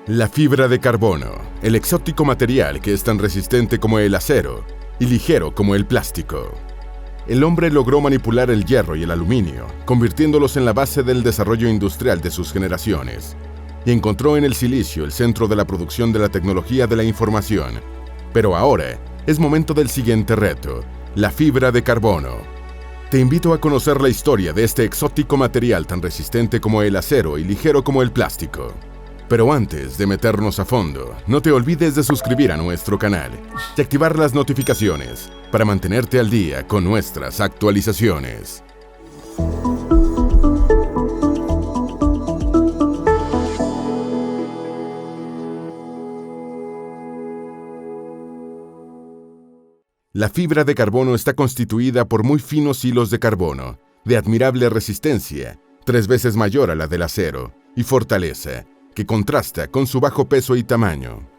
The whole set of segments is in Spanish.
La fibra de carbono, el exótico material que es tan resistente como el acero y ligero como el plástico. El hombre logró manipular el hierro y el aluminio, convirtiéndolos en la base del desarrollo industrial de sus generaciones, y encontró en el silicio el centro de la producción de la tecnología de la información. Pero ahora es momento del siguiente reto, la fibra de carbono. Te invito a conocer la historia de este exótico material tan resistente como el acero y ligero como el plástico. Pero antes de meternos a fondo, no te olvides de suscribir a nuestro canal y activar las notificaciones para mantenerte al día con nuestras actualizaciones. La fibra de carbono está constituida por muy finos hilos de carbono, de admirable resistencia, 3 veces mayor a la del acero, y fortaleza, que contrasta con su bajo peso y tamaño.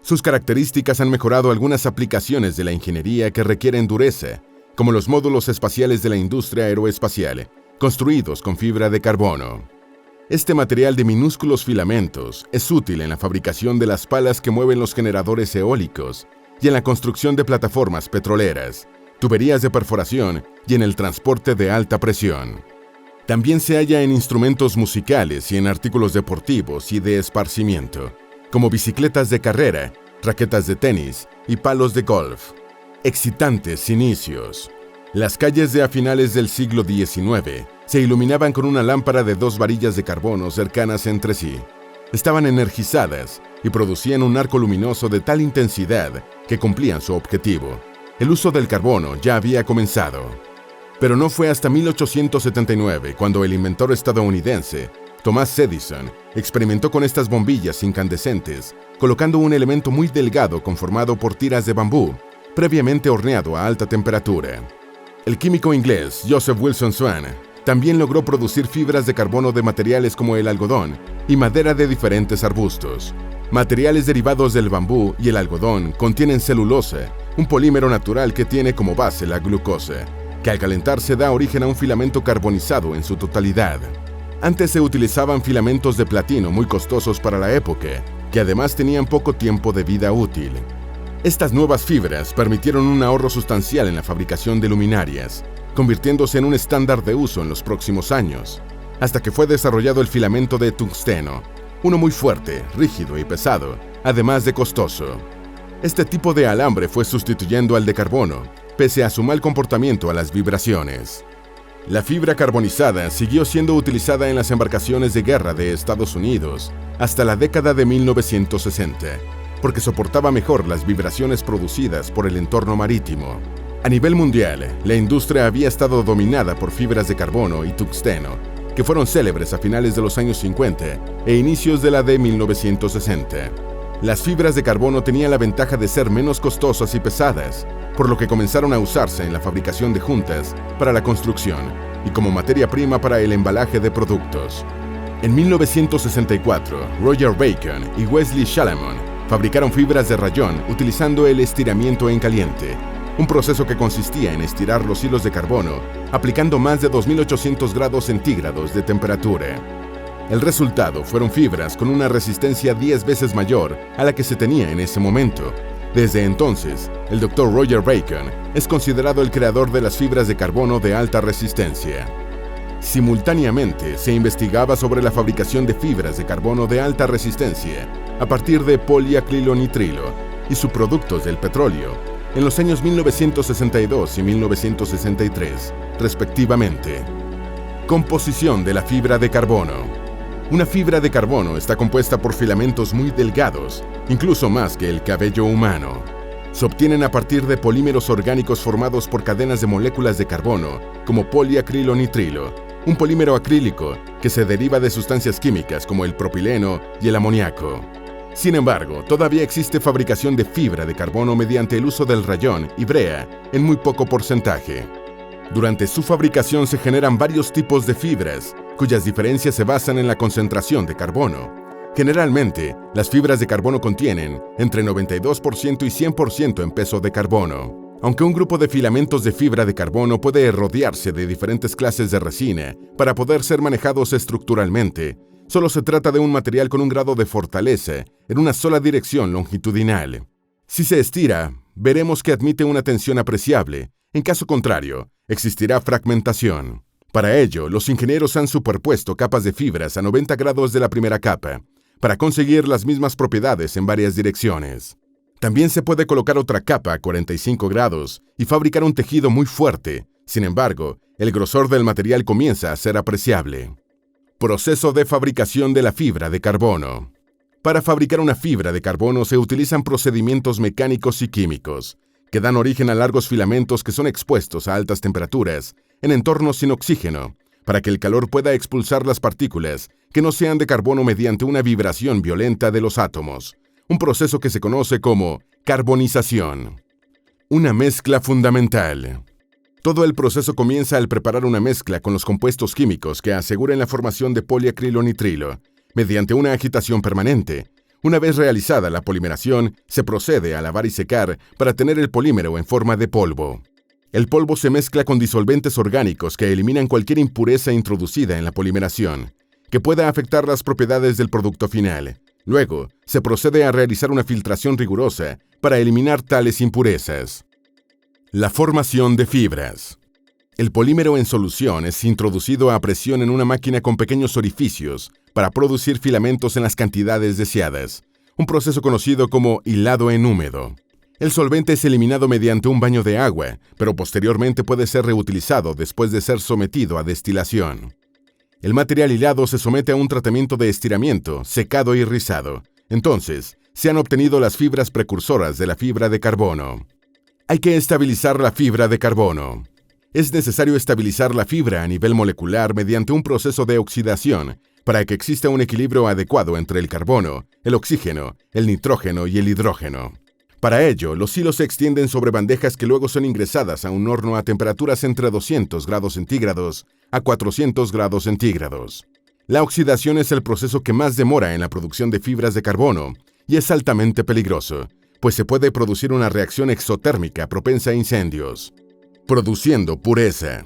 Sus características han mejorado algunas aplicaciones de la ingeniería que requieren dureza, como los módulos espaciales de la industria aeroespacial, construidos con fibra de carbono. Este material de minúsculos filamentos es útil en la fabricación de las palas que mueven los generadores eólicos y en la construcción de plataformas petroleras, tuberías de perforación y en el transporte de alta presión. También se halla en instrumentos musicales y en artículos deportivos y de esparcimiento, como bicicletas de carrera, raquetas de tenis y palos de golf. Excitantes inicios. Las calles de a finales del siglo XIX se iluminaban con una lámpara de 2 varillas de carbono cercanas entre sí. Estaban energizadas y producían un arco luminoso de tal intensidad que cumplían su objetivo. El uso del carbono ya había comenzado. Pero no fue hasta 1879 cuando el inventor estadounidense, Thomas Edison, experimentó con estas bombillas incandescentes, colocando un elemento muy delgado conformado por tiras de bambú, previamente horneado a alta temperatura. El químico inglés Joseph Wilson Swan también logró producir fibras de carbono de materiales como el algodón y madera de diferentes arbustos. Materiales derivados del bambú y el algodón contienen celulosa, un polímero natural que tiene como base la glucosa, que al calentarse da origen a un filamento carbonizado en su totalidad. Antes se utilizaban filamentos de platino muy costosos para la época, que además tenían poco tiempo de vida útil. Estas nuevas fibras permitieron un ahorro sustancial en la fabricación de luminarias, convirtiéndose en un estándar de uso en los próximos años, hasta que fue desarrollado el filamento de tungsteno, uno muy fuerte, rígido y pesado, además de costoso. Este tipo de alambre fue sustituyendo al de carbono, pese a su mal comportamiento a las vibraciones. La fibra carbonizada siguió siendo utilizada en las embarcaciones de guerra de Estados Unidos hasta la década de 1960, porque soportaba mejor las vibraciones producidas por el entorno marítimo. A nivel mundial, la industria había estado dominada por fibras de carbono y tungsteno, que fueron célebres a finales de los años 50 e inicios de la de 1960. Las fibras de carbono tenían la ventaja de ser menos costosas y pesadas, por lo que comenzaron a usarse en la fabricación de juntas para la construcción y como materia prima para el embalaje de productos. En 1964, Roger Bacon y Wesley Salomon fabricaron fibras de rayón utilizando el estiramiento en caliente, un proceso que consistía en estirar los hilos de carbono aplicando más de 2800 grados centígrados de temperatura. El resultado fueron fibras con una resistencia 10 veces mayor a la que se tenía en ese momento. Desde entonces, el Dr. Roger Bacon es considerado el creador de las fibras de carbono de alta resistencia. Simultáneamente, se investigaba sobre la fabricación de fibras de carbono de alta resistencia a partir de poliacrilonitrilo y subproductos del petróleo en los años 1962 y 1963, respectivamente. Composición de la fibra de carbono. Una fibra de carbono está compuesta por filamentos muy delgados, incluso más que el cabello humano. Se obtienen a partir de polímeros orgánicos formados por cadenas de moléculas de carbono, como poliacrilonitrilo, un polímero acrílico que se deriva de sustancias químicas como el propileno y el amoníaco. Sin embargo, todavía existe fabricación de fibra de carbono mediante el uso del rayón y brea en muy poco porcentaje. Durante su fabricación se generan varios tipos de fibras, cuyas diferencias se basan en la concentración de carbono. Generalmente, las fibras de carbono contienen entre 92% y 100% en peso de carbono. Aunque un grupo de filamentos de fibra de carbono puede rodearse de diferentes clases de resina para poder ser manejados estructuralmente, solo se trata de un material con un grado de fortaleza en una sola dirección longitudinal. Si se estira, veremos que admite una tensión apreciable. En caso contrario, existirá fragmentación. Para ello, los ingenieros han superpuesto capas de fibras a 90 grados de la primera capa, para conseguir las mismas propiedades en varias direcciones. También se puede colocar otra capa a 45 grados y fabricar un tejido muy fuerte. Sin embargo, el grosor del material comienza a ser apreciable. Proceso de fabricación de la fibra de carbono. Para fabricar una fibra de carbono se utilizan procedimientos mecánicos y químicos, que dan origen a largos filamentos que son expuestos a altas temperaturas, en entornos sin oxígeno, para que el calor pueda expulsar las partículas que no sean de carbono mediante una vibración violenta de los átomos, un proceso que se conoce como carbonización. Una mezcla fundamental. Todo el proceso comienza al preparar una mezcla con los compuestos químicos que aseguren la formación de poliacrilonitrilo, mediante una agitación permanente. Una vez realizada la polimeración, se procede a lavar y secar para tener el polímero en forma de polvo. El polvo se mezcla con disolventes orgánicos que eliminan cualquier impureza introducida en la polimeración, que pueda afectar las propiedades del producto final. Luego, se procede a realizar una filtración rigurosa para eliminar tales impurezas. La formación de fibras. El polímero en solución es introducido a presión en una máquina con pequeños orificios para producir filamentos en las cantidades deseadas, un proceso conocido como hilado en húmedo. El solvente es eliminado mediante un baño de agua, pero posteriormente puede ser reutilizado después de ser sometido a destilación. El material hilado se somete a un tratamiento de estiramiento, secado y rizado. Entonces, se han obtenido las fibras precursoras de la fibra de carbono. Hay que estabilizar la fibra de carbono. Es necesario estabilizar la fibra a nivel molecular mediante un proceso de oxidación para que exista un equilibrio adecuado entre el carbono, el oxígeno, el nitrógeno y el hidrógeno. Para ello, los hilos se extienden sobre bandejas que luego son ingresadas a un horno a temperaturas entre 200 grados centígrados a 400 grados centígrados. La oxidación es el proceso que más demora en la producción de fibras de carbono y es altamente peligroso, pues se puede producir una reacción exotérmica propensa a incendios. Produciendo pureza.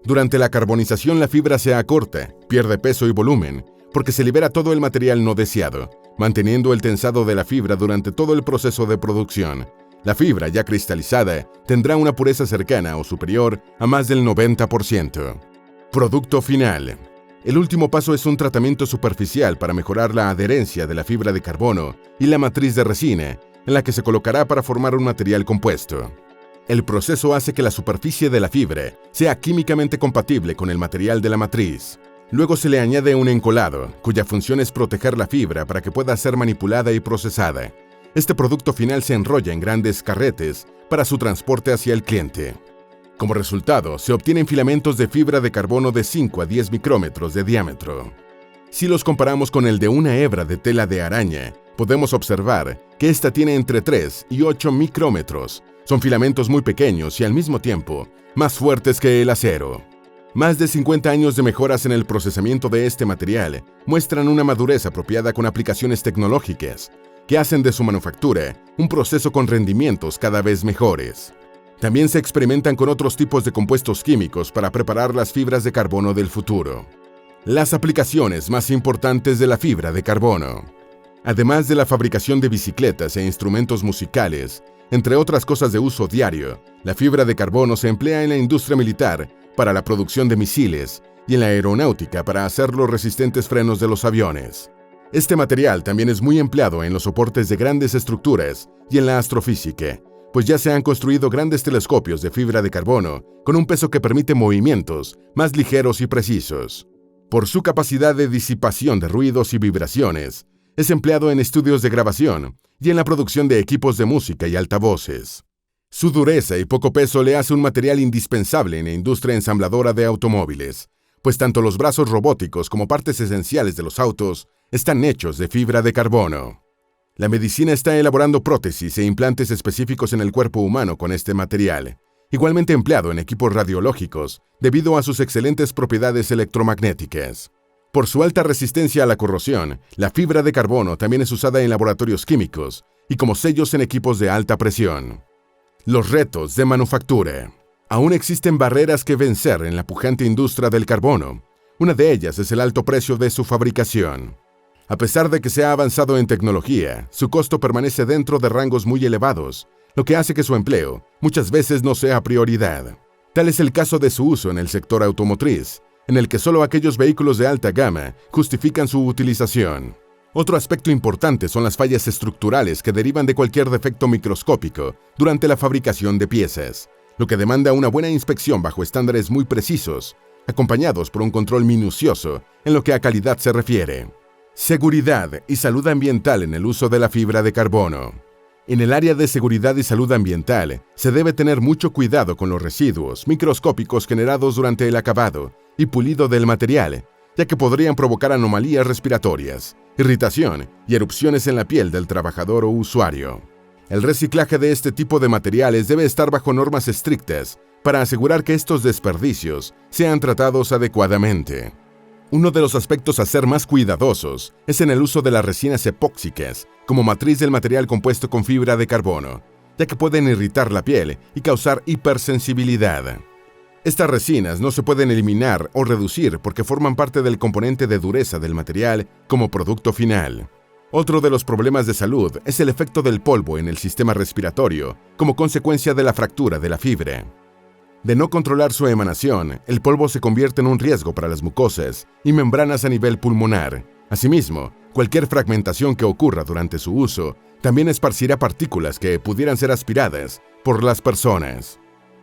Durante la carbonización la fibra se acorta, pierde peso y volumen, porque se libera todo el material no deseado, manteniendo el tensado de la fibra durante todo el proceso de producción. La fibra ya cristalizada tendrá una pureza cercana o superior a más del 90%. Producto final. El último paso es un tratamiento superficial para mejorar la adherencia de la fibra de carbono y la matriz de resina, en la que se colocará para formar un material compuesto. El proceso hace que la superficie de la fibra sea químicamente compatible con el material de la matriz. Luego se le añade un encolado, cuya función es proteger la fibra para que pueda ser manipulada y procesada. Este producto final se enrolla en grandes carretes para su transporte hacia el cliente. Como resultado, se obtienen filamentos de fibra de carbono de 5 a 10 micrómetros de diámetro. Si los comparamos con el de una hebra de tela de araña, podemos observar que esta tiene entre 3 y 8 micrómetros. Son filamentos muy pequeños y al mismo tiempo más fuertes que el acero. Más de 50 años de mejoras en el procesamiento de este material muestran una madurez apropiada con aplicaciones tecnológicas que hacen de su manufactura un proceso con rendimientos cada vez mejores. También se experimentan con otros tipos de compuestos químicos para preparar las fibras de carbono del futuro. Las aplicaciones más importantes de la fibra de carbono. Además de la fabricación de bicicletas e instrumentos musicales, entre otras cosas de uso diario, la fibra de carbono se emplea en la industria militar para la producción de misiles y en la aeronáutica para hacer los resistentes frenos de los aviones. Este material también es muy empleado en los soportes de grandes estructuras y en la astrofísica, pues ya se han construido grandes telescopios de fibra de carbono con un peso que permite movimientos más ligeros y precisos. Por su capacidad de disipación de ruidos y vibraciones, es empleado en estudios de grabación y en la producción de equipos de música y altavoces. Su dureza y poco peso le hace un material indispensable en la industria ensambladora de automóviles, pues tanto los brazos robóticos como partes esenciales de los autos están hechos de fibra de carbono. La medicina está elaborando prótesis e implantes específicos en el cuerpo humano con este material, igualmente empleado en equipos radiológicos debido a sus excelentes propiedades electromagnéticas. Por su alta resistencia a la corrosión, la fibra de carbono también es usada en laboratorios químicos y como sellos en equipos de alta presión. Los retos de manufactura. Aún existen barreras que vencer en la pujante industria del carbono. Una de ellas es el alto precio de su fabricación. A pesar de que se ha avanzado en tecnología, su costo permanece dentro de rangos muy elevados, lo que hace que su empleo muchas veces no sea prioridad. Tal es el caso de su uso en el sector automotriz, en el que solo aquellos vehículos de alta gama justifican su utilización. Otro aspecto importante son las fallas estructurales que derivan de cualquier defecto microscópico durante la fabricación de piezas, lo que demanda una buena inspección bajo estándares muy precisos, acompañados por un control minucioso en lo que a calidad se refiere. Seguridad y salud ambiental en el uso de la fibra de carbono. En el área de seguridad y salud ambiental, se debe tener mucho cuidado con los residuos microscópicos generados durante el acabado y pulido del material, ya que podrían provocar anomalías respiratorias, irritación y erupciones en la piel del trabajador o usuario. El reciclaje de este tipo de materiales debe estar bajo normas estrictas para asegurar que estos desperdicios sean tratados adecuadamente. Uno de los aspectos a ser más cuidadosos es en el uso de las resinas epóxicas como matriz del material compuesto con fibra de carbono, ya que pueden irritar la piel y causar hipersensibilidad. Estas resinas no se pueden eliminar o reducir porque forman parte del componente de dureza del material como producto final. Otro de los problemas de salud es el efecto del polvo en el sistema respiratorio como consecuencia de la fractura de la fibra. De no controlar su emanación, el polvo se convierte en un riesgo para las mucosas y membranas a nivel pulmonar. Asimismo, cualquier fragmentación que ocurra durante su uso también esparcirá partículas que pudieran ser aspiradas por las personas.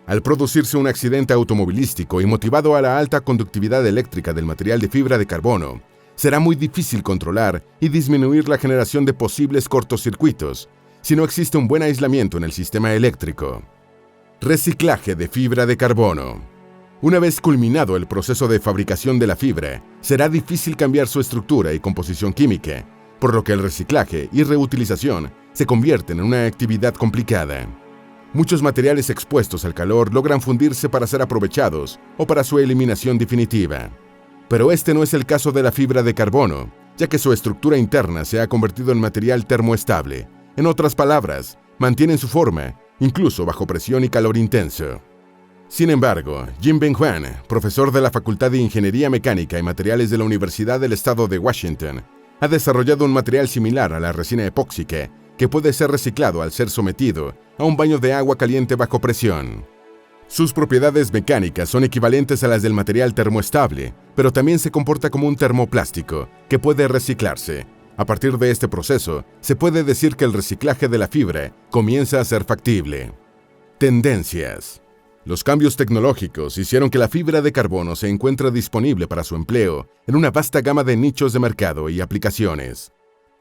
Al producirse un accidente automovilístico y motivado a la alta conductividad eléctrica del material de fibra de carbono, será muy difícil controlar y disminuir la generación de posibles cortocircuitos si no existe un buen aislamiento en el sistema eléctrico. Reciclaje de fibra de carbono. Una vez culminado el proceso de fabricación de la fibra, será difícil cambiar su estructura y composición química, por lo que el reciclaje y reutilización se convierten en una actividad complicada. Muchos materiales expuestos al calor logran fundirse para ser aprovechados o para su eliminación definitiva. Pero este no es el caso de la fibra de carbono, ya que su estructura interna se ha convertido en material termoestable. En otras palabras, mantienen su forma, incluso bajo presión y calor intenso. Sin embargo, Jin-Ben Huang, profesor de la Facultad de Ingeniería Mecánica y Materiales de la Universidad del Estado de Washington, ha desarrollado un material similar a la resina epóxica que puede ser reciclado al ser sometido a un baño de agua caliente bajo presión. Sus propiedades mecánicas son equivalentes a las del material termoestable, pero también se comporta como un termoplástico que puede reciclarse. A partir de este proceso, se puede decir que el reciclaje de la fibra comienza a ser factible. Tendencias. Los cambios tecnológicos hicieron que la fibra de carbono se encuentre disponible para su empleo en una vasta gama de nichos de mercado y aplicaciones.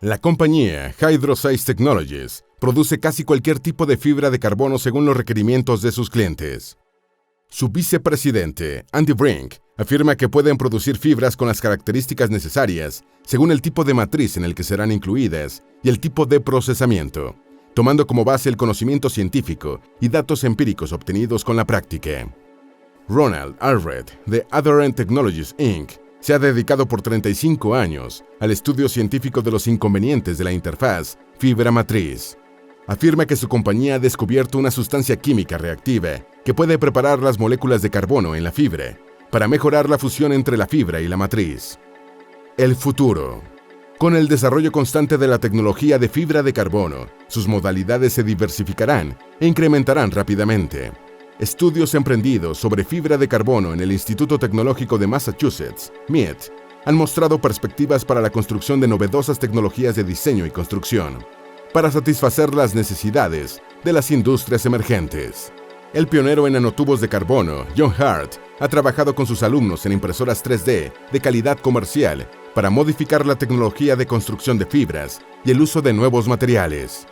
La compañía Hydro-Size Technologies produce casi cualquier tipo de fibra de carbono según los requerimientos de sus clientes. Su vicepresidente, Andy Brink, afirma que pueden producir fibras con las características necesarias según el tipo de matriz en el que serán incluidas y el tipo de procesamiento, tomando como base el conocimiento científico y datos empíricos obtenidos con la práctica. Ronald Allred, de Adorant Technologies Inc., se ha dedicado por 35 años al estudio científico de los inconvenientes de la interfaz fibra-matriz. Afirma que su compañía ha descubierto una sustancia química reactiva que puede preparar las moléculas de carbono en la fibra para mejorar la fusión entre la fibra y la matriz. El futuro. Con el desarrollo constante de la tecnología de fibra de carbono, sus modalidades se diversificarán e incrementarán rápidamente. Estudios emprendidos sobre fibra de carbono en el Instituto Tecnológico de Massachusetts, MIT, han mostrado perspectivas para la construcción de novedosas tecnologías de diseño y construcción, para satisfacer las necesidades de las industrias emergentes. El pionero en nanotubos de carbono, John Hart, ha trabajado con sus alumnos en impresoras 3D de calidad comercial para modificar la tecnología de construcción de fibras y el uso de nuevos materiales.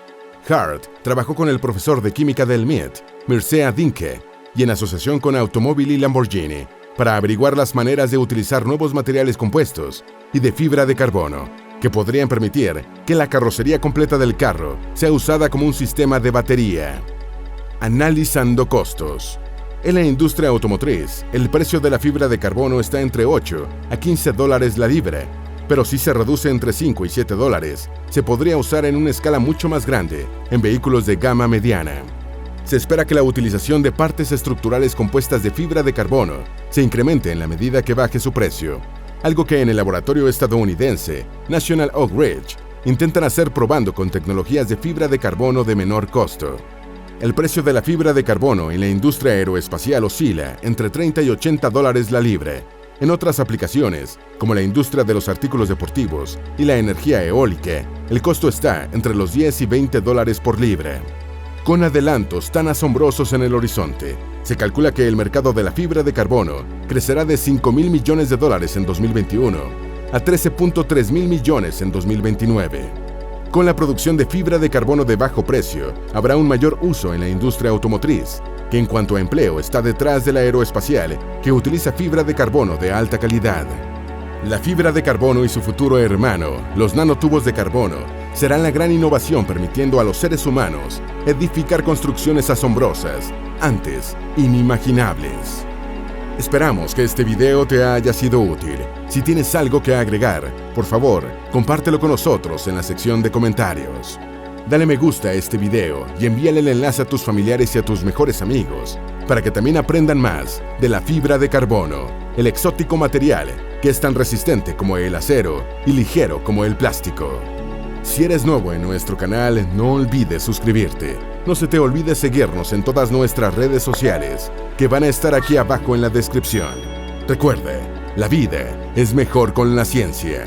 Hart trabajó con el profesor de química del MIT, Mircea Dinke, y en asociación con Automóvil y Lamborghini, para averiguar las maneras de utilizar nuevos materiales compuestos y de fibra de carbono, que podrían permitir que la carrocería completa del carro sea usada como un sistema de batería. Analizando costos. En la industria automotriz, el precio de la fibra de carbono está entre 8 a 15 dólares la libra, pero si se reduce entre 5 y 7 dólares, se podría usar en una escala mucho más grande en vehículos de gama mediana. Se espera que la utilización de partes estructurales compuestas de fibra de carbono se incremente en la medida que baje su precio. algo que en el laboratorio estadounidense National Oak Ridge intentan hacer probando con tecnologías de fibra de carbono de menor costo. El precio de la fibra de carbono en la industria aeroespacial oscila entre $30 y $80 la libra. En otras aplicaciones, como la industria de los artículos deportivos y la energía eólica, el costo está entre los $10 y $20 por libra. Con adelantos tan asombrosos en el horizonte, se calcula que el mercado de la fibra de carbono crecerá de $5.000 millones en 2021 a $13.3 mil millones en 2029. Con la producción de fibra de carbono de bajo precio, habrá un mayor uso en la industria automotriz, que en cuanto a empleo está detrás de la aeroespacial, que utiliza fibra de carbono de alta calidad. La fibra de carbono y su futuro hermano, los nanotubos de carbono, serán la gran innovación permitiendo a los seres humanos edificar construcciones asombrosas, antes inimaginables. Esperamos que este video te haya sido útil. Si tienes algo que agregar, por favor, compártelo con nosotros en la sección de comentarios. Dale me gusta a este video y envíale el enlace a tus familiares y a tus mejores amigos para que también aprendan más de la fibra de carbono, el exótico material que es tan resistente como el acero y ligero como el plástico. Si eres nuevo en nuestro canal, no olvides suscribirte. No se te olvide seguirnos en todas nuestras redes sociales, que van a estar aquí abajo en la descripción. Recuerda, la vida es mejor con la ciencia.